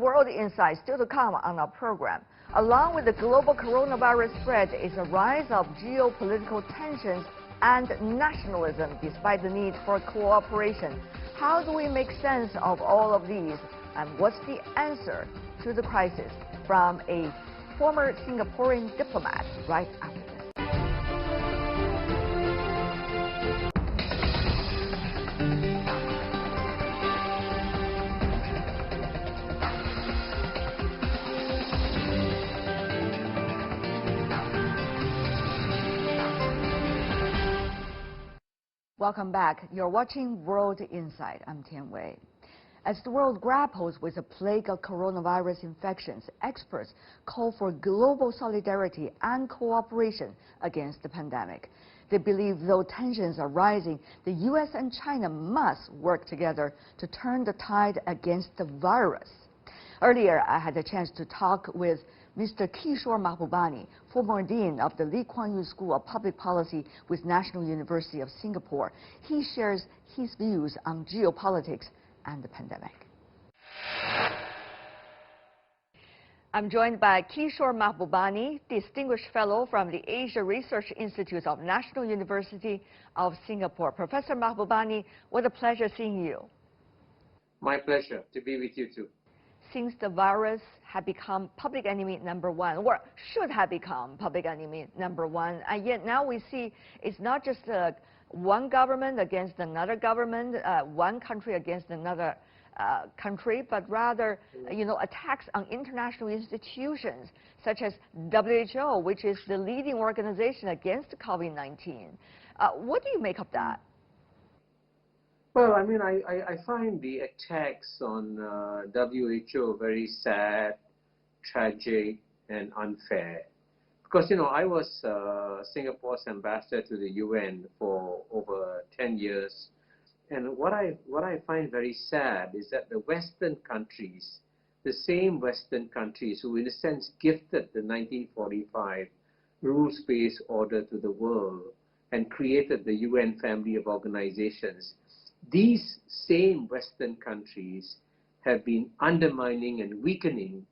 World Insight still to come on our program. Along with the global coronavirus spread is a rise of geopolitical tensions and nationalism despite the need for cooperation. How do we make sense of all of these? And what's the answer to the crisis? From a former Singaporean diplomat right after this. Welcome back. You're watching World Insight. I'm Tian Wei. As the world grapples with a plague of coronavirus infections, experts call for global solidarity and cooperation against the pandemic. They believe though tensions are rising, the U.S. and China must work together to turn the tide against the virus. Earlier, I had a chance to talk with Mr. Kishore Mahbubani, former Dean of the Lee Kuan Yew School of Public Policy with National University of Singapore. He shares his views on geopolitics and the pandemic. I'm joined by Kishore Mahbubani, Distinguished Fellow from the Asia Research Institute of National University of Singapore. Professor Mahbubani, what a pleasure seeing you. My pleasure to be with you too. Since the virus had become public enemy number one, or should have become public enemy number one, and yet now we see it's not just one government against another government, one country against another country, but rather, attacks on international institutions such as WHO, which is the leading organization against COVID-19. What do you make of that? Well, I mean, I find the attacks on WHO very sad, tragic, and unfair. Because, I was Singapore's ambassador to the UN for over 10 years. And what I find very sad is that the Western countries, the same Western countries who in a sense gifted the 1945 rules-based order to the world and created the UN family of organizations, these same Western countries have been undermining and weakening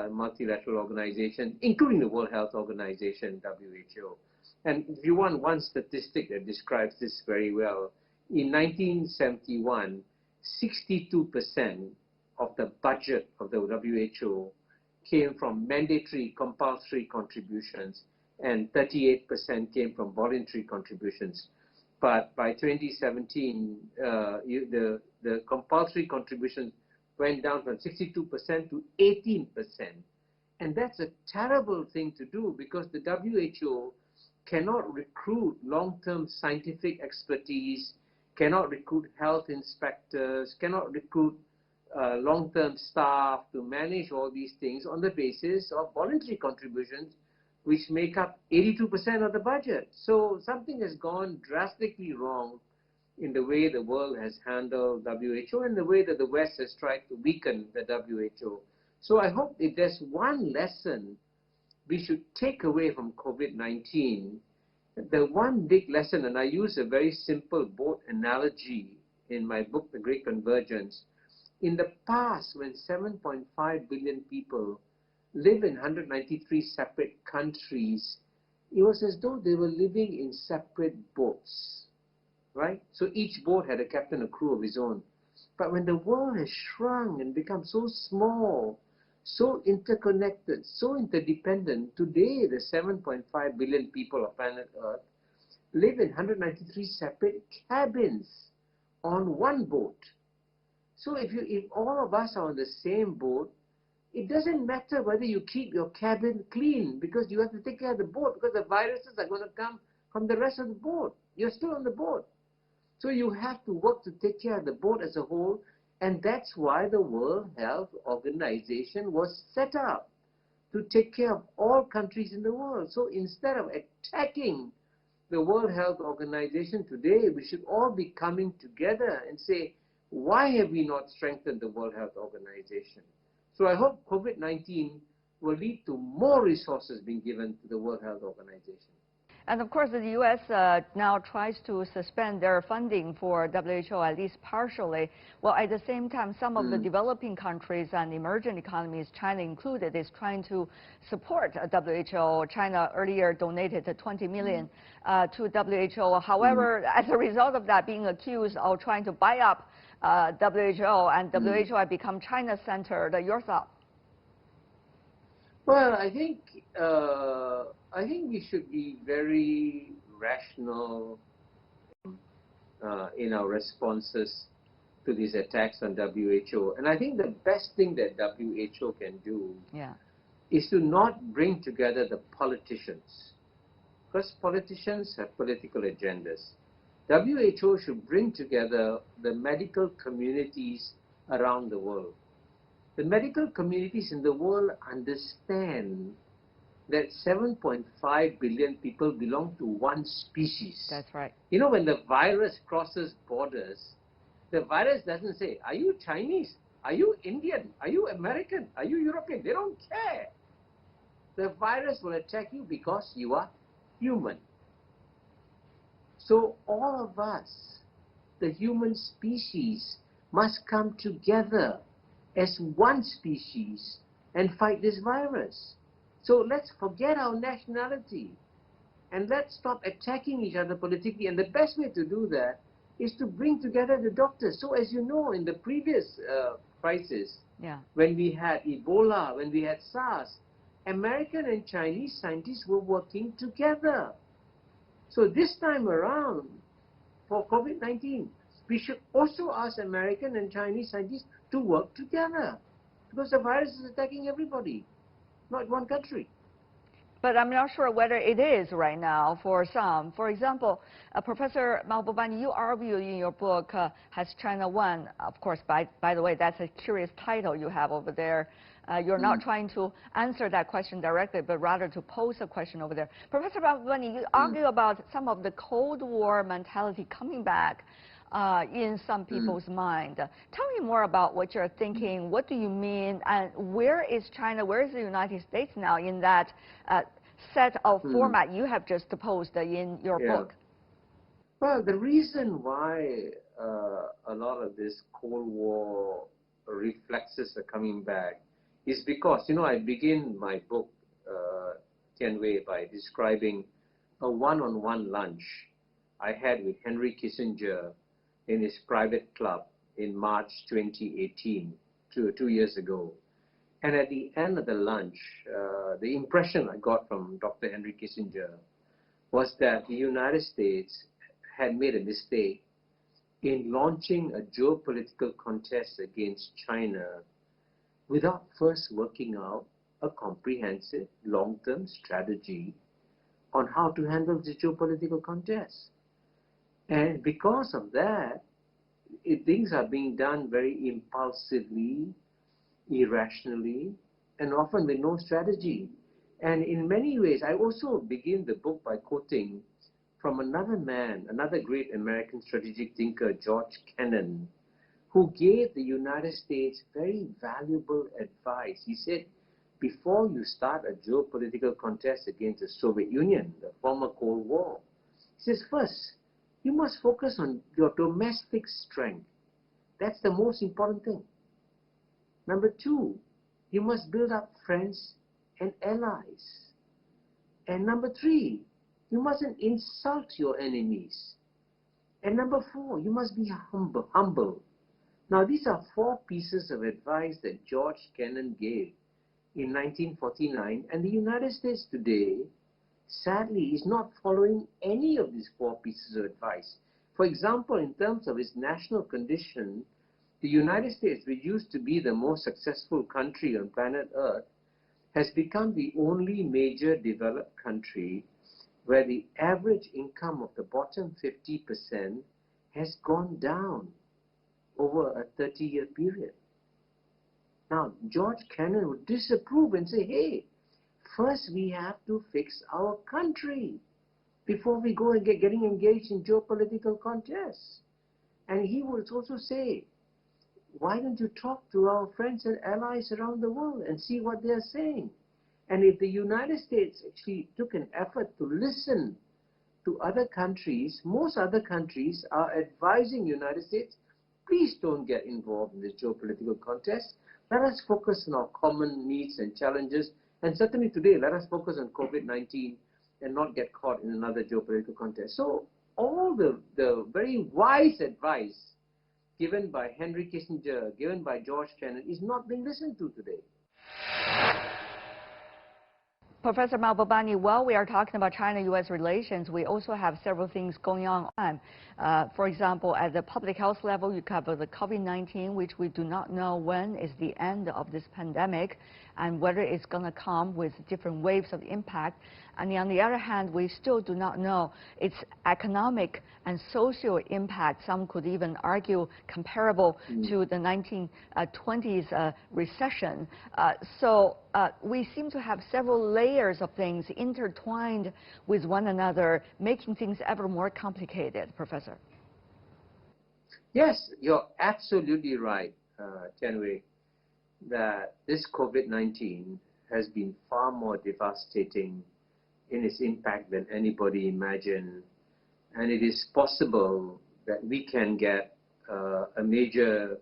multilateral organizations, including the World Health Organization, WHO. And if you want one statistic that describes this very well, in 1971, 62% of the budget of the WHO came from mandatory compulsory contributions and 38% came from voluntary contributions. But by 2017, the compulsory contributions went down from 62% to 18%. And that's a terrible thing to do because the WHO cannot recruit long-term scientific expertise, cannot recruit health inspectors, cannot recruit long-term staff to manage all these things on the basis of voluntary contributions, which make up 82% of the budget. So something has gone drastically wrong in the way the world has handled WHO and the way that the West has tried to weaken the WHO. So I hope if there's one lesson we should take away from COVID-19, the one big lesson, and I use a very simple boat analogy in my book, The Great Convergence. In the past, when 7.5 billion people live in 193 separate countries, it was as though they were living in separate boats, right? So each boat had a captain, a crew of his own. But when the world has shrunk and become so small, so interconnected, so interdependent, today the 7.5 billion people of planet Earth live in 193 separate cabins on one boat. So if all of us are on the same boat, it doesn't matter whether you keep your cabin clean because you have to take care of the boat because the viruses are going to come from the rest of the boat. You're still on the boat. So you have to work to take care of the boat as a whole, and that's why the World Health Organization was set up, to take care of all countries in the world. So instead of attacking the World Health Organization today, we should all be coming together and say, why have we not strengthened the World Health Organization? So I hope COVID-19 will lead to more resources being given to the World Health Organization. And of course, the U.S. Now tries to suspend their funding for WHO, at least partially. Well, at the same time, some of the developing countries and emerging economies, China included, is trying to support WHO. China earlier donated 20 million to WHO. However, as a result of that, being accused of trying to buy up WHO, and WHO had become China-centered. Your thought? Well, I think we should be very rational in our responses to these attacks on WHO. And I think the best thing that WHO can do is to not bring together the politicians, because politicians have political agendas. WHO should bring together the medical communities around the world. The medical communities in the world understand that 7.5 billion people belong to one species. That's right. You know, when the virus crosses borders, the virus doesn't say, are you Chinese? Are you Indian? Are you American? Are you European? They don't care. The virus will attack you because you are human. So all of us, the human species, must come together as one species and fight this virus. So let's forget our nationality and let's stop attacking each other politically. And the best way to do that is to bring together the doctors. So as you know, in the previous crisis, when we had Ebola, when we had SARS, American and Chinese scientists were working together. So this time around, for COVID-19, we should also ask American and Chinese scientists to work together, because the virus is attacking everybody, not one country. But I'm not sure whether it is right now for some. For example, Professor Mahbubani, you argue in your book, Has China Won? Of course, by the way, that's a curious title you have over there. You're not trying to answer that question directly, but rather to pose a question over there. Professor Mahbubani, you argue about some of the Cold War mentality coming back in some people's mind. Tell me more about what you're thinking. What do you mean? And where is China, where is the United States now in that set of format you have just posed in your book? Well, the reason why a lot of this Cold War reflexes are coming back is because, you know, I begin my book, Tian Wei, by describing a one-on-one lunch I had with Henry Kissinger in his private club in March 2018, 2 years ago. And at the end of the lunch, the impression I got from Dr. Henry Kissinger was that the United States had made a mistake in launching a geopolitical contest against China without first working out a comprehensive long-term strategy on how to handle the geopolitical contest. And because of that, things are being done very impulsively, irrationally, and often with no strategy. And in many ways, I also begin the book by quoting from another man, another great American strategic thinker, George Kennan, who gave the United States very valuable advice. He said, before you start a geopolitical contest against the Soviet Union, the former Cold War, he says, first, you must focus on your domestic strength. That's the most important thing. Number two, you must build up friends and allies. And number three, you mustn't insult your enemies. And number four, you must be humble. Now, these are 4 pieces of advice that George Kennan gave in 1949, and the United States today, sadly, is not following any of these 4 pieces of advice. For example, in terms of its national condition, the United States, which used to be the most successful country on planet Earth, has become the only major developed country where the average income of the bottom 50% has gone down over a 30-year period. Now, George Kennan would disapprove and say, hey, first we have to fix our country before we go and getting engaged in geopolitical contests. And he would also say, why don't you talk to our friends and allies around the world and see what they're saying? And if the United States actually took an effort to listen to other countries, most other countries are advising United States, please don't get involved in this geopolitical contest. Let us focus on our common needs and challenges. And certainly today, let us focus on COVID-19 and not get caught in another geopolitical contest. So all the very wise advice given by Henry Kissinger, given by George Kennan, is not being listened to today. Professor Mahbubani, while we are talking about China-U.S. relations, we also have several things going on. For example, at the public health level, you cover the COVID-19, which we do not know when is the end of this pandemic and whether it's going to come with different waves of impact. And on the other hand, we still do not know its economic and social impact. Some could even argue comparable to the 1920s recession. So we seem to have several layers of things intertwined with one another, making things ever more complicated, Professor. Yes, you're absolutely right, Tianwei, that this COVID-19 has been far more devastating in its impact than anybody imagined. And it is possible that we can get a major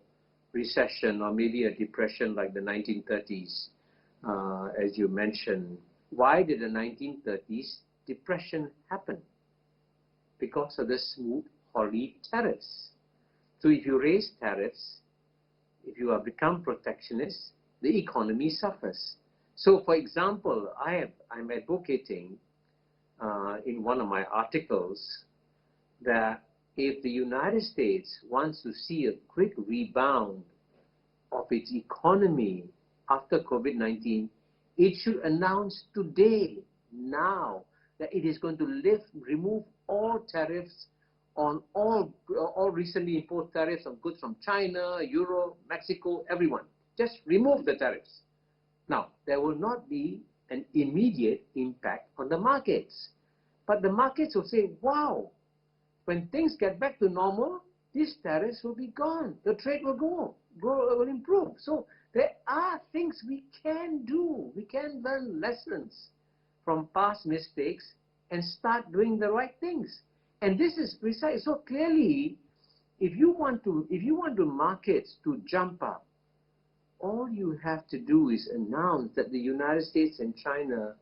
recession or maybe a depression like the 1930s, as you mentioned. Why did the 1930s depression happen? Because of the smooth, horrid tariffs. So if you raise tariffs, if you have become protectionist, the economy suffers. So, for example, I'm advocating in one of my articles that if the United States wants to see a quick rebound of its economy after COVID-19, it should announce today, now, that it is going to remove all tariffs on all recently imposed tariffs on goods from China, Europe, Mexico, everyone. Just remove the tariffs. Now, there will not be an immediate impact on the markets. But the markets will say, wow, when things get back to normal, these tariffs will be gone. The trade will will improve. So there are things we can do. We can learn lessons from past mistakes and start doing the right things. And this is precise. So clearly, if you want the markets to jump up, all you have to do is announce that the United States and China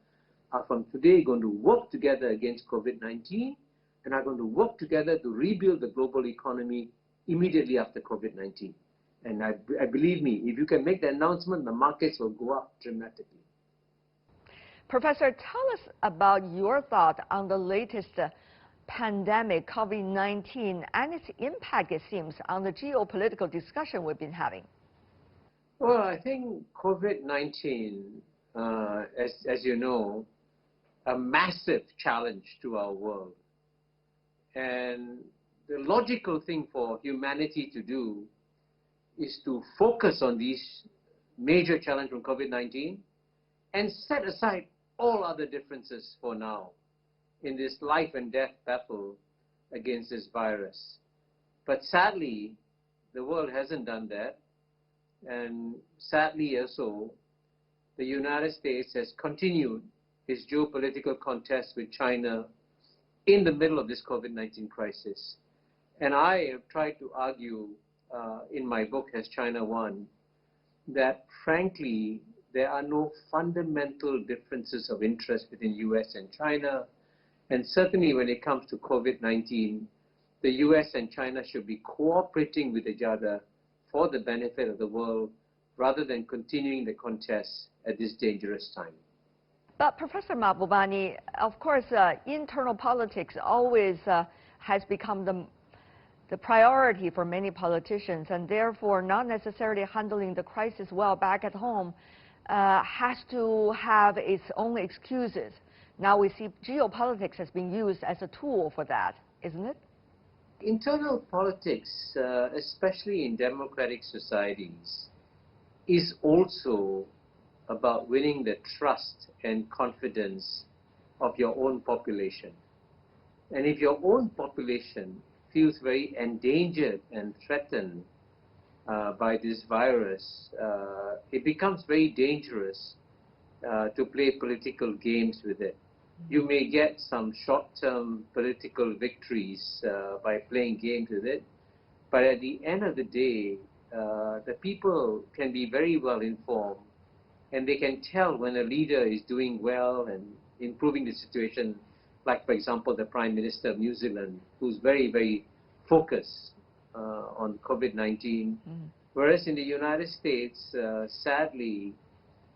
are from today going to work together against COVID-19 and are going to work together to rebuild the global economy immediately after COVID-19. And I believe me, if you can make the announcement, the markets will go up dramatically. Professor, tell us about your thought on the latest pandemic, COVID-19, and its impact, it seems, on the geopolitical discussion we've been having. Well, I think COVID-19, as you know, a massive challenge to our world. And the logical thing for humanity to do is to focus on these major challenges from COVID-19 and set aside all other differences for now in this life and death battle against this virus. But sadly, the world hasn't done that. And sadly also, the United States has continued its geopolitical contest with China in the middle of this COVID-19 crisis. And I have tried to argue in my book, Has China Won?, that frankly, there are no fundamental differences of interest between US and China. And certainly when it comes to COVID-19, the US and China should be cooperating with each other for the benefit of the world rather than continuing the contest at this dangerous time. But Professor Mahbubani, of course, internal politics always has become the priority for many politicians, and therefore not necessarily handling the crisis well back at home has to have its own excuses. Now we see geopolitics has been used as a tool for that, isn't it? Internal politics, especially in democratic societies, is also about winning the trust and confidence of your own population. And if your own population feels very endangered and threatened by this virus, it becomes very dangerous to play political games with it. You may get some short-term political victories by playing games with it, but at the end of the day, the people can be very well informed, and they can tell when a leader is doing well and improving the situation, like, for example, the Prime Minister of New Zealand, who's very, very focused on COVID-19, whereas in the United States, sadly,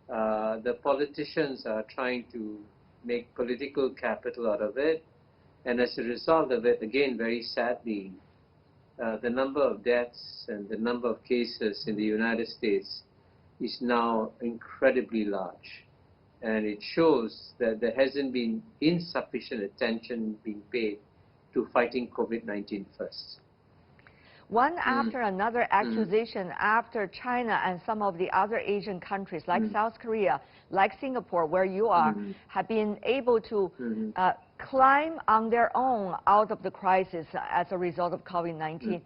the politicians are trying to make political capital out of it, and as a result of it, again, very sadly, the number of deaths and the number of cases in the United States is now incredibly large. And it shows that there hasn't been insufficient attention being paid to fighting COVID-19 first. One after another accusation after China and some of the other Asian countries like South Korea, like Singapore, where you are, have been able to climb on their own out of the crisis as a result of COVID-19.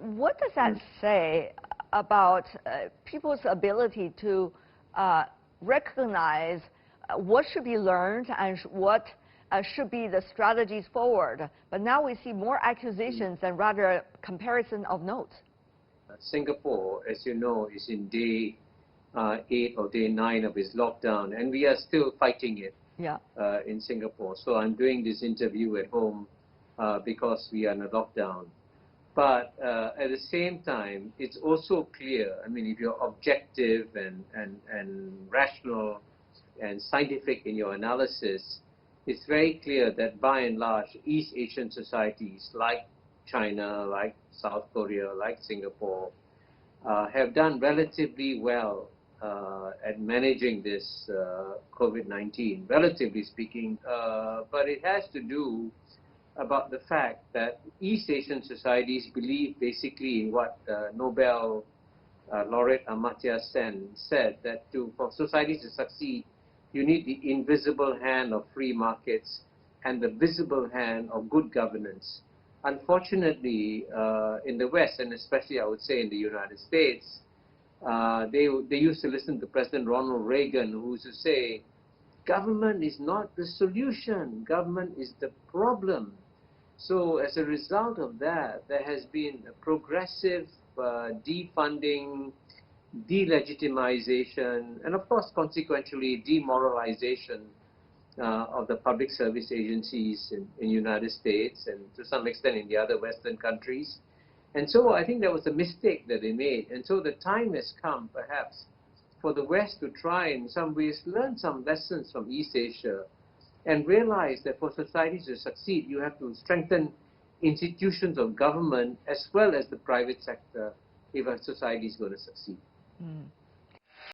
What does that say about people's ability to recognize what should be learned and what should be the strategies forward? But now we see more accusations and rather a comparison of notes. Singapore, as you know, is in day 8 or day 9 of its lockdown, and we are still fighting it in Singapore. So I'm doing this interview at home because we are in a lockdown. But at the same time, it's also clear, I mean, if you're objective and rational and scientific in your analysis, it's very clear that by and large, East Asian societies like China, like South Korea, like Singapore, have done relatively well at managing this COVID-19, relatively speaking. But it has to do about the fact that East Asian societies believe basically in what Nobel laureate Amartya Sen said, that for societies to succeed, you need the invisible hand of free markets and the visible hand of good governance. Unfortunately, in the West, and especially I would say in the United States, they used to listen to President Ronald Reagan, who used to say, government is not the solution, government is the problem. So as a result of that, there has been a progressive defunding, delegitimization, and of course, consequentially, demoralization of the public service agencies in the United States and to some extent in the other Western countries. And so I think that was a mistake that they made. And so the time has come, perhaps, for the West to try in some ways learn some lessons from East Asia and realize that for societies to succeed, you have to strengthen institutions of government as well as the private sector if a society is going to succeed.